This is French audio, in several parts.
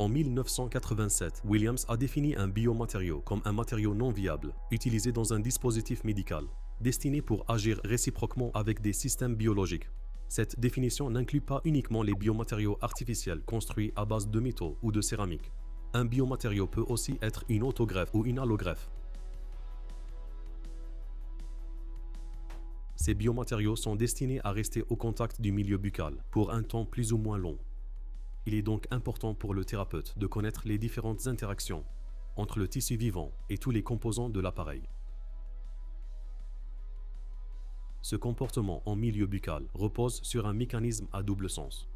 En 1987, Williams a défini un biomatériau comme un matériau non viable, utilisé dans un dispositif médical, destiné pour agir réciproquement avec des systèmes biologiques. Cette définition n'inclut pas uniquement les biomatériaux artificiels construits à base de métaux ou de céramique. Un biomatériau peut aussi être une autogreffe ou une allogreffe. Ces biomatériaux sont destinés à rester au contact du milieu buccal pour un temps plus ou moins long. Il est donc important pour le thérapeute de connaître les différentes interactions entre le tissu vivant et tous les composants de l'appareil. Ce comportement en milieu buccal repose sur un mécanisme à double sens.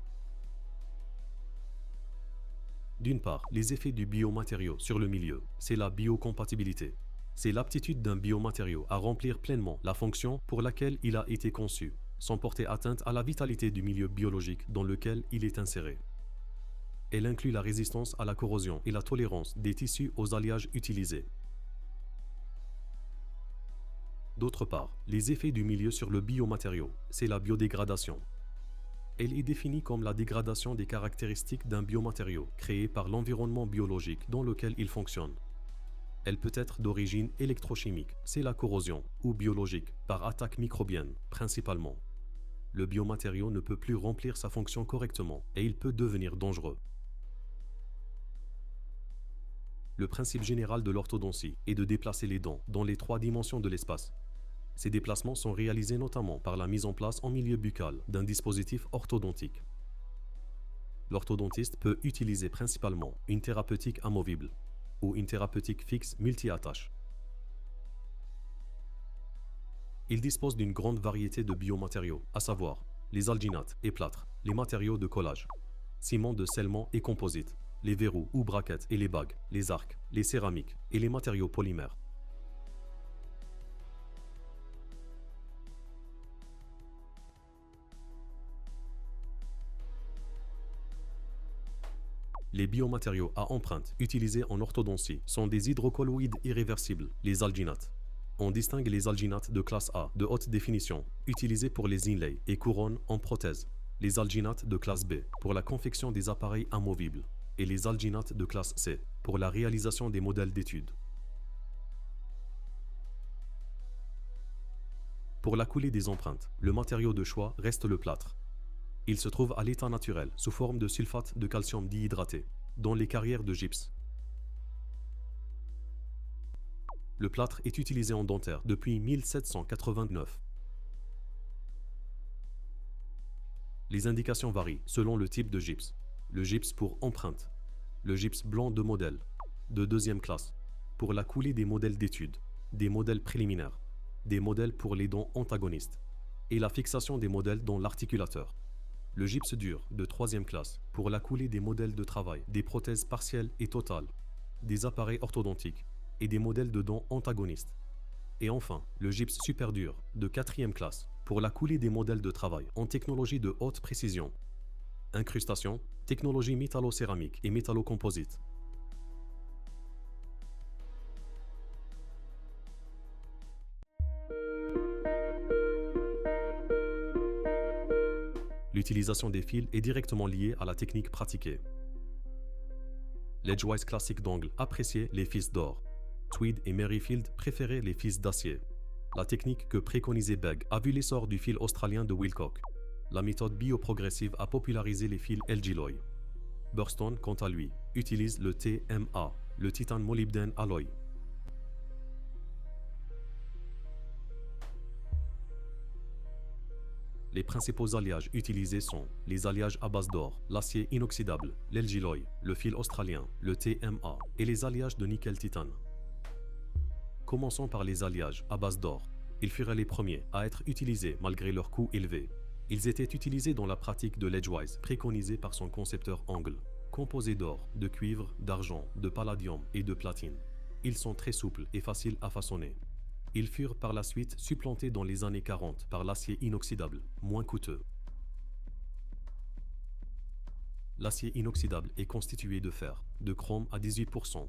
D'une part, les effets du biomatériau sur le milieu, c'est la biocompatibilité. C'est l'aptitude d'un biomatériau à remplir pleinement la fonction pour laquelle il a été conçu, sans porter atteinte à la vitalité du milieu biologique dans lequel il est inséré. Elle inclut la résistance à la corrosion et la tolérance des tissus aux alliages utilisés. D'autre part, les effets du milieu sur le biomatériau, c'est la biodégradation. Elle est définie comme la dégradation des caractéristiques d'un biomatériau créé par l'environnement biologique dans lequel il fonctionne. Elle peut être d'origine électrochimique, c'est la corrosion, ou biologique, par attaque microbienne, principalement. Le biomatériau ne peut plus remplir sa fonction correctement et il peut devenir dangereux. Le principe général de l'orthodontie est de déplacer les dents dans les 3 dimensions de l'espace. Ces déplacements sont réalisés notamment par la mise en place en milieu buccal d'un dispositif orthodontique. L'orthodontiste peut utiliser principalement une thérapeutique amovible ou une thérapeutique fixe multi-attache. Il dispose d'une grande variété de biomatériaux, à savoir les alginates et plâtres, les matériaux de collage, ciment de scellement et composite, les verrous ou braquettes et les bagues, les arcs, les céramiques et les matériaux polymères. Les biomatériaux à empreinte utilisés en orthodontie sont des hydrocolloïdes irréversibles, les alginates. On distingue les alginates de classe A de haute définition, utilisés pour les inlays et couronnes en prothèse, les alginates de classe B pour la confection des appareils amovibles, et les alginates de classe C pour la réalisation des modèles d'études. Pour la coulée des empreintes, le matériau de choix reste le plâtre. Il se trouve à l'état naturel sous forme de sulfate de calcium dihydraté, dans les carrières de gypse. Le plâtre est utilisé en dentaire depuis 1789. Les indications varient selon le type de gypse. Le gypse pour empreinte, le gypse blanc de modèle, de 2e classe, pour la coulée des modèles d'études, des modèles préliminaires, des modèles pour les dents antagonistes, et la fixation des modèles dans l'articulateur. Le gypse dur de 3e classe pour la coulée des modèles de travail, des prothèses partielles et totales, des appareils orthodontiques et des modèles de dents antagonistes. Et enfin, le gypse super dur de 4e classe pour la coulée des modèles de travail en technologie de haute précision. Incrustation, technologie métallo-céramique et métallo-composite. L'utilisation des fils est directement liée à la technique pratiquée. L'Edgewise classique d'angle appréciait les fils d'or. Tweed et Merrifield préféraient les fils d'acier. La technique que préconisait Begg a vu l'essor du fil australien de Wilcock. La méthode bioprogressive a popularisé les fils Elgiloy. Burston, quant à lui, utilise le TMA, le titane molybdène alloy. Les principaux alliages utilisés sont les alliages à base d'or, l'acier inoxydable, l'Elgiloy, le fil australien, le TMA et les alliages de nickel-titane. Commençons par les alliages à base d'or. Ils furent les premiers à être utilisés malgré leur coût élevé. Ils étaient utilisés dans la pratique de l'Edgewise, préconisée par son concepteur Angle, composés d'or, de cuivre, d'argent, de palladium et de platine. Ils sont très souples et faciles à façonner. Ils furent par la suite supplantés dans les années 40 par l'acier inoxydable, moins coûteux. L'acier inoxydable est constitué de fer, de chrome à 18%,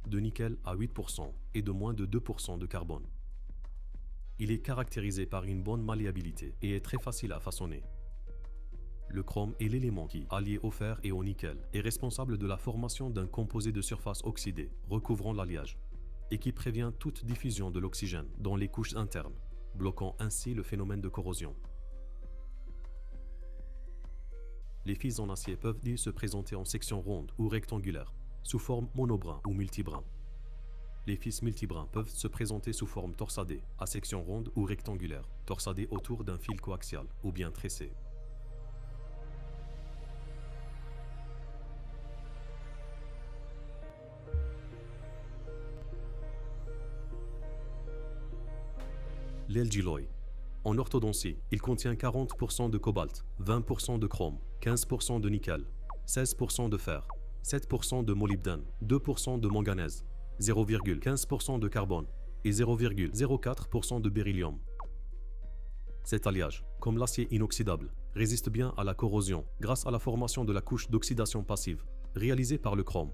de nickel à 8% et de moins de 2% de carbone. Il est caractérisé par une bonne malléabilité et est très facile à façonner. Le chrome est l'élément qui, allié au fer et au nickel, est responsable de la formation d'un composé de surface oxydé recouvrant l'alliage et qui prévient toute diffusion de l'oxygène dans les couches internes, bloquant ainsi le phénomène de corrosion. Les fils en acier peuvent se présenter en sections rondes ou rectangulaires, sous forme monobrin ou multibrin. Les fils multibrins peuvent se présenter sous forme torsadée, à section ronde ou rectangulaire, torsadée autour d'un fil coaxial ou bien tressé. L'L-Giloy. En orthodontie, il contient 40% de cobalt, 20% de chrome, 15% de nickel, 16% de fer, 7% de molybdène, 2% de manganèse, 0,15% de carbone et 0,04% de beryllium. Cet alliage, comme l'acier inoxydable, résiste bien à la corrosion grâce à la formation de la couche d'oxydation passive réalisée par le chrome.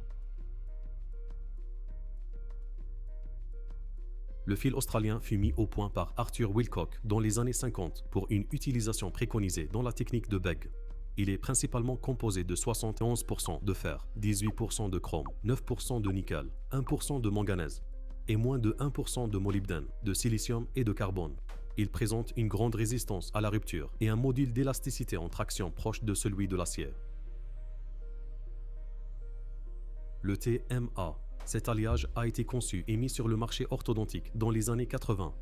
Le fil australien fut mis au point par Arthur Wilcock dans les années 50 pour une utilisation préconisée dans la technique de Begg. Il est principalement composé de 71% de fer, 18% de chrome, 9% de nickel, 1% de manganèse et moins de 1% de molybdène, de silicium et de carbone. Il présente une grande résistance à la rupture et un module d'élasticité en traction proche de celui de l'acier. Le TMA. Cet alliage a été conçu et mis sur le marché orthodontique dans les années 80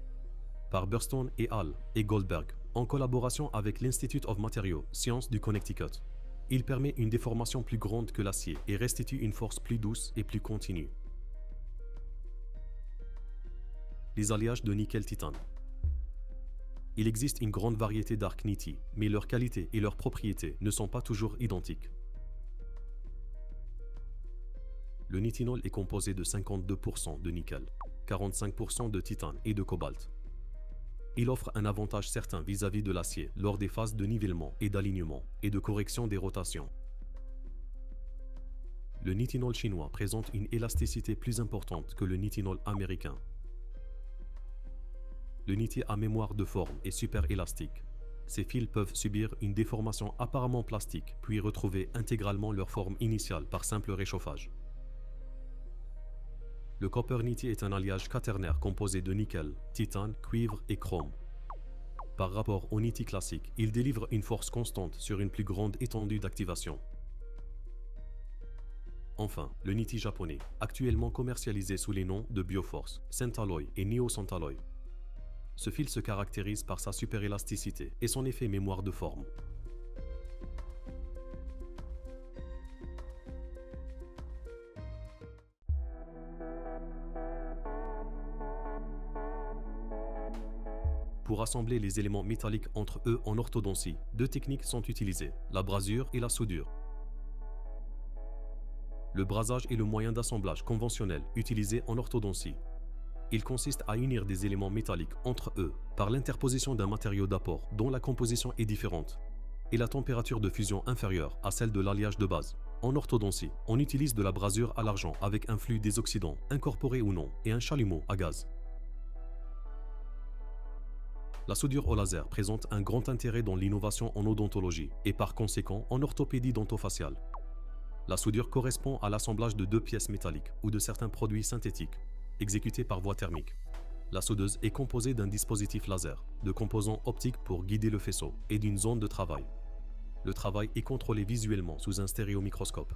par Burstone et Hall et Goldberg en collaboration avec l'Institute of Materials Sciences du Connecticut. Il permet une déformation plus grande que l'acier et restitue une force plus douce et plus continue. Les alliages de nickel-titane. Il existe une grande variété d'arcs Niti, mais leurs qualités et leurs propriétés ne sont pas toujours identiques. Le nitinol est composé de 52% de nickel, 45% de titane et de cobalt. Il offre un avantage certain vis-à-vis de l'acier lors des phases de nivellement et d'alignement et de correction des rotations. Le nitinol chinois présente une élasticité plus importante que le nitinol américain. Le niti à mémoire de forme est super élastique. Ces fils peuvent subir une déformation apparemment plastique puis retrouver intégralement leur forme initiale par simple réchauffage. Le copper niti est un alliage quaternaire composé de nickel, titane, cuivre et chrome. Par rapport au niti classique, il délivre une force constante sur une plus grande étendue d'activation. Enfin, le niti japonais, actuellement commercialisé sous les noms de Bioforce, Centalloy et Neo Centalloy. Ce fil se caractérise par sa superélasticité et son effet mémoire de forme. Pour assembler les éléments métalliques entre eux en orthodontie, deux techniques sont utilisées, la brasure et la soudure. Le brasage est le moyen d'assemblage conventionnel utilisé en orthodontie. Il consiste à unir des éléments métalliques entre eux par l'interposition d'un matériau d'apport dont la composition est différente et la température de fusion inférieure à celle de l'alliage de base. En orthodontie, on utilise de la brasure à l'argent avec un flux désoxydant, incorporé ou non, et un chalumeau à gaz. La soudure au laser présente un grand intérêt dans l'innovation en odontologie et par conséquent en orthopédie dentofaciale. La soudure correspond à l'assemblage de deux pièces métalliques ou de certains produits synthétiques, exécutés par voie thermique. La soudeuse est composée d'un dispositif laser, de composants optiques pour guider le faisceau et d'une zone de travail. Le travail est contrôlé visuellement sous un stéréomicroscope.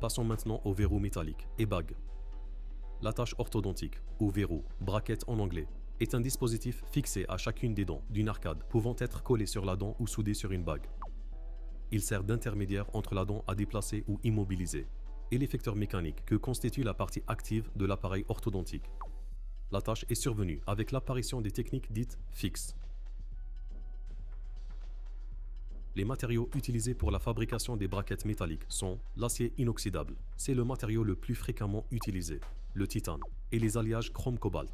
Passons maintenant au verrou métallique et bague. L'attache orthodontique, ou verrou, bracket en anglais, est un dispositif fixé à chacune des dents d'une arcade pouvant être collé sur la dent ou soudé sur une bague. Il sert d'intermédiaire entre la dent à déplacer ou immobiliser et l'effecteur mécanique que constitue la partie active de l'appareil orthodontique. L'attache est survenue avec l'apparition des techniques dites fixes. Les matériaux utilisés pour la fabrication des braquettes métalliques sont l'acier inoxydable, c'est le matériau le plus fréquemment utilisé, le titane et les alliages chrome-cobalt.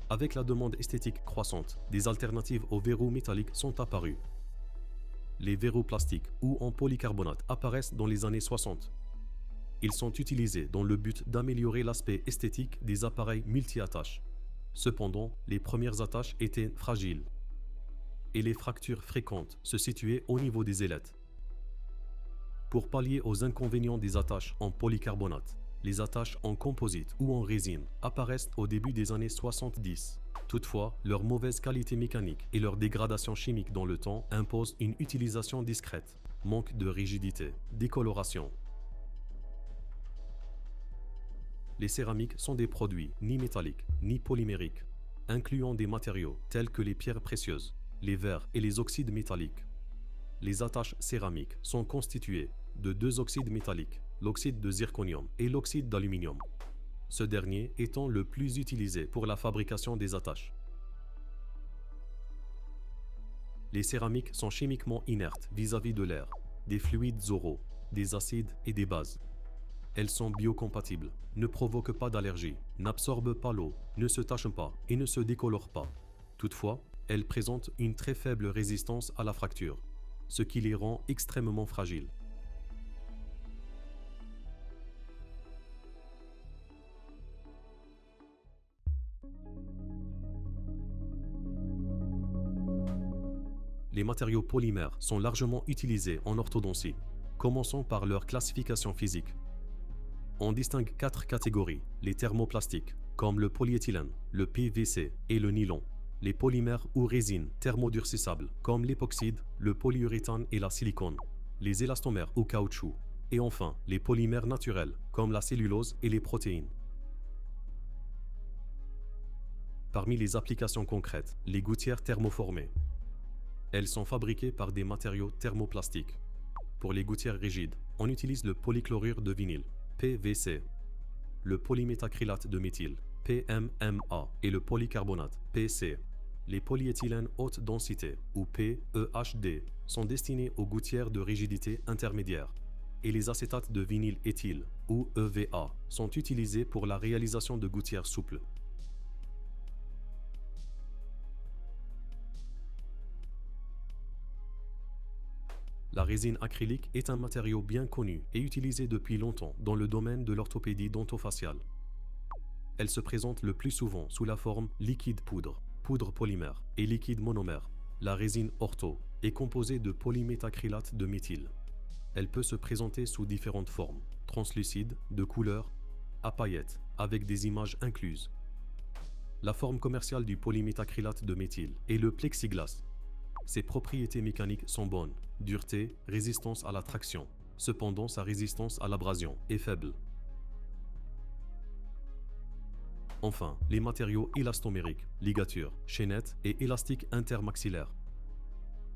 Avec la demande esthétique croissante, des alternatives aux verrous métalliques sont apparues. Les verrous plastiques ou en polycarbonate apparaissent dans les années 60. Ils sont utilisés dans le but d'améliorer l'aspect esthétique des appareils multi-attaches. Cependant, les premières attaches étaient fragiles et les fractures fréquentes se situaient au niveau des ailettes. Pour pallier aux inconvénients des attaches en polycarbonate, les attaches en composite ou en résine apparaissent au début des années 70. Toutefois, leur mauvaise qualité mécanique et leur dégradation chimique dans le temps imposent une utilisation discrète, manque de rigidité, décoloration. Les céramiques sont des produits ni métalliques ni polymériques, incluant des matériaux tels que les pierres précieuses, les verres et les oxydes métalliques. Les attaches céramiques sont constituées de deux oxydes métalliques, l'oxyde de zirconium et l'oxyde d'aluminium, ce dernier étant le plus utilisé pour la fabrication des attaches. Les céramiques sont chimiquement inertes vis-à-vis de l'air, des fluides oraux, des acides et des bases. Elles sont biocompatibles, ne provoquent pas d'allergie, n'absorbent pas l'eau, ne se tachent pas et ne se décolorent pas. Toutefois, elles présentent une très faible résistance à la fracture, ce qui les rend extrêmement fragiles. Les matériaux polymères sont largement utilisés en orthodontie. Commençons par leur classification physique. On distingue 4 catégories: les thermoplastiques, comme le polyéthylène, le PVC et le nylon; les polymères ou résines thermodurcissables, comme l'époxyde, le polyuréthane et la silicone; les élastomères ou caoutchouc; et enfin, les polymères naturels, comme la cellulose et les protéines. Parmi les applications concrètes, les gouttières thermoformées. Elles sont fabriquées par des matériaux thermoplastiques. Pour les gouttières rigides, on utilise le polychlorure de vinyle, PVC, le polyméthacrylate de méthyle, PMMA, et le polycarbonate, PC. Les polyéthylènes haute densité, ou PEHD, sont destinés aux gouttières de rigidité intermédiaire, et les acétates de vinyle éthyle, ou EVA, sont utilisés pour la réalisation de gouttières souples. La résine acrylique est un matériau bien connu et utilisé depuis longtemps dans le domaine de l'orthopédie dentofaciale. Elle se présente le plus souvent sous la forme liquide poudre, poudre polymère et liquide monomère. La résine ortho est composée de polyméthacrylate de méthyle. Elle peut se présenter sous différentes formes: translucide, de couleur, à paillettes, avec des images incluses. La forme commerciale du polyméthacrylate de méthyle est le plexiglas. Ses propriétés mécaniques sont bonnes: dureté, résistance à la traction. Cependant, sa résistance à l'abrasion est faible. Enfin, les matériaux élastomériques, ligatures, chaînettes et élastiques intermaxillaires.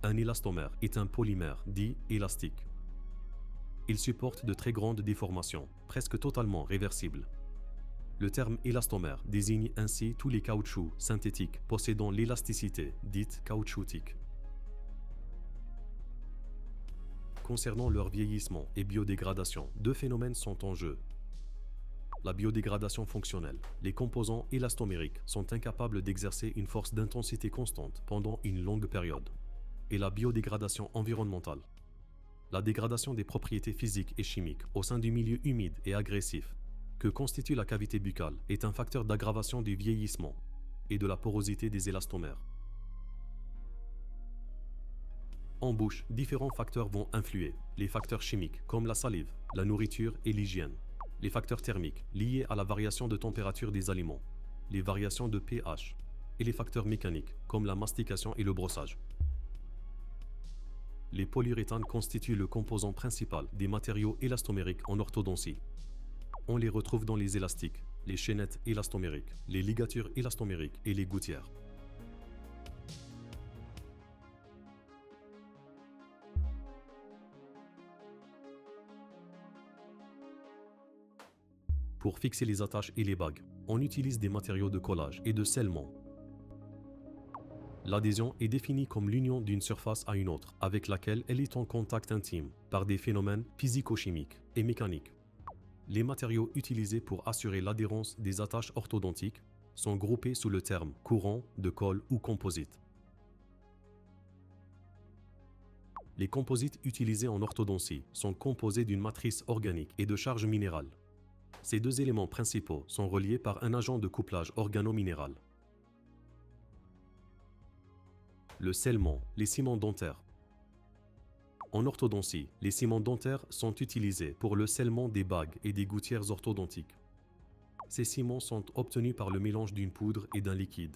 Un élastomère est un polymère dit élastique. Il supporte de très grandes déformations, presque totalement réversibles. Le terme élastomère désigne ainsi tous les caoutchoucs synthétiques possédant l'élasticité dite caoutchoutique. Concernant leur vieillissement et biodégradation, deux phénomènes sont en jeu. La biodégradation fonctionnelle. Les composants élastomériques sont incapables d'exercer une force d'intensité constante pendant une longue période. Et la biodégradation environnementale. La dégradation des propriétés physiques et chimiques au sein du milieu humide et agressif que constitue la cavité buccale est un facteur d'aggravation du vieillissement et de la porosité des élastomères. En bouche, différents facteurs vont influer. Les facteurs chimiques, comme la salive, la nourriture et l'hygiène. Les facteurs thermiques, liés à la variation de température des aliments. Les variations de pH. Et les facteurs mécaniques, comme la mastication et le brossage. Les polyuréthanes constituent le composant principal des matériaux élastomériques en orthodontie. On les retrouve dans les élastiques, les chaînettes élastomériques, les ligatures élastomériques et les gouttières. Pour fixer les attaches et les bagues, on utilise des matériaux de collage et de scellement. L'adhésion est définie comme l'union d'une surface à une autre, avec laquelle elle est en contact intime par des phénomènes physico-chimiques et mécaniques. Les matériaux utilisés pour assurer l'adhérence des attaches orthodontiques sont groupés sous le terme courant, de colle ou composite. Les composites utilisés en orthodontie sont composés d'une matrice organique et de charge minérale. Ces deux éléments principaux sont reliés par un agent de couplage organo-minéral. Le scellement, les ciments dentaires. En orthodontie, les ciments dentaires sont utilisés pour le scellement des bagues et des gouttières orthodontiques. Ces ciments sont obtenus par le mélange d'une poudre et d'un liquide,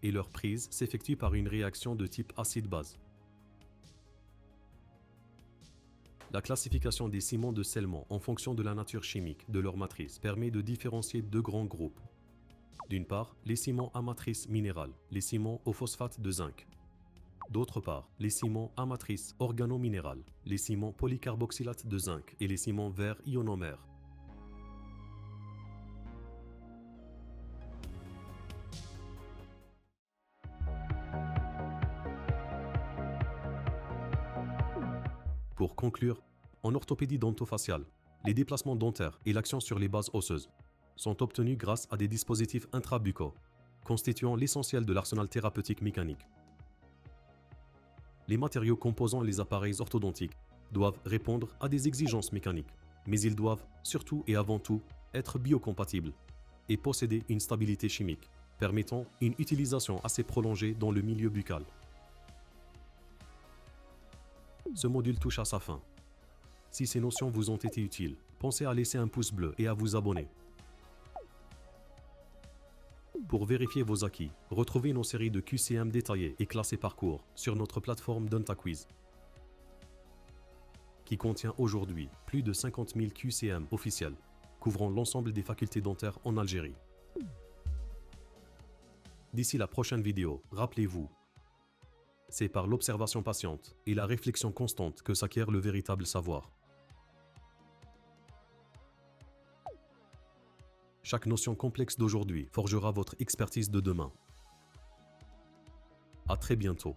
et leur prise s'effectue par une réaction de type acide-base. La classification des ciments de scellement en fonction de la nature chimique de leur matrice permet de différencier deux grands groupes. D'une part, les ciments à matrice minérale, les ciments au phosphate de zinc. D'autre part, les ciments à matrice organo-minérale, les ciments polycarboxylate de zinc et les ciments verts ionomères. Pour conclure, en orthopédie dentofaciale, les déplacements dentaires et l'action sur les bases osseuses sont obtenus grâce à des dispositifs intrabuccaux, constituant l'essentiel de l'arsenal thérapeutique mécanique. Les matériaux composant les appareils orthodontiques doivent répondre à des exigences mécaniques, mais ils doivent surtout et avant tout être biocompatibles et posséder une stabilité chimique, permettant une utilisation assez prolongée dans le milieu buccal. Ce module touche à sa fin. Si ces notions vous ont été utiles, pensez à laisser un pouce bleu et à vous abonner. Pour vérifier vos acquis, retrouvez nos séries de QCM détaillées et classées par cours sur notre plateforme DentaQuiz, qui contient aujourd'hui plus de 50 000 QCM officiels, couvrant l'ensemble des facultés dentaires en Algérie. D'ici la prochaine vidéo, rappelez-vous, c'est par l'observation patiente et la réflexion constante que s'acquiert le véritable savoir. Chaque notion complexe d'aujourd'hui forgera votre expertise de demain. À très bientôt.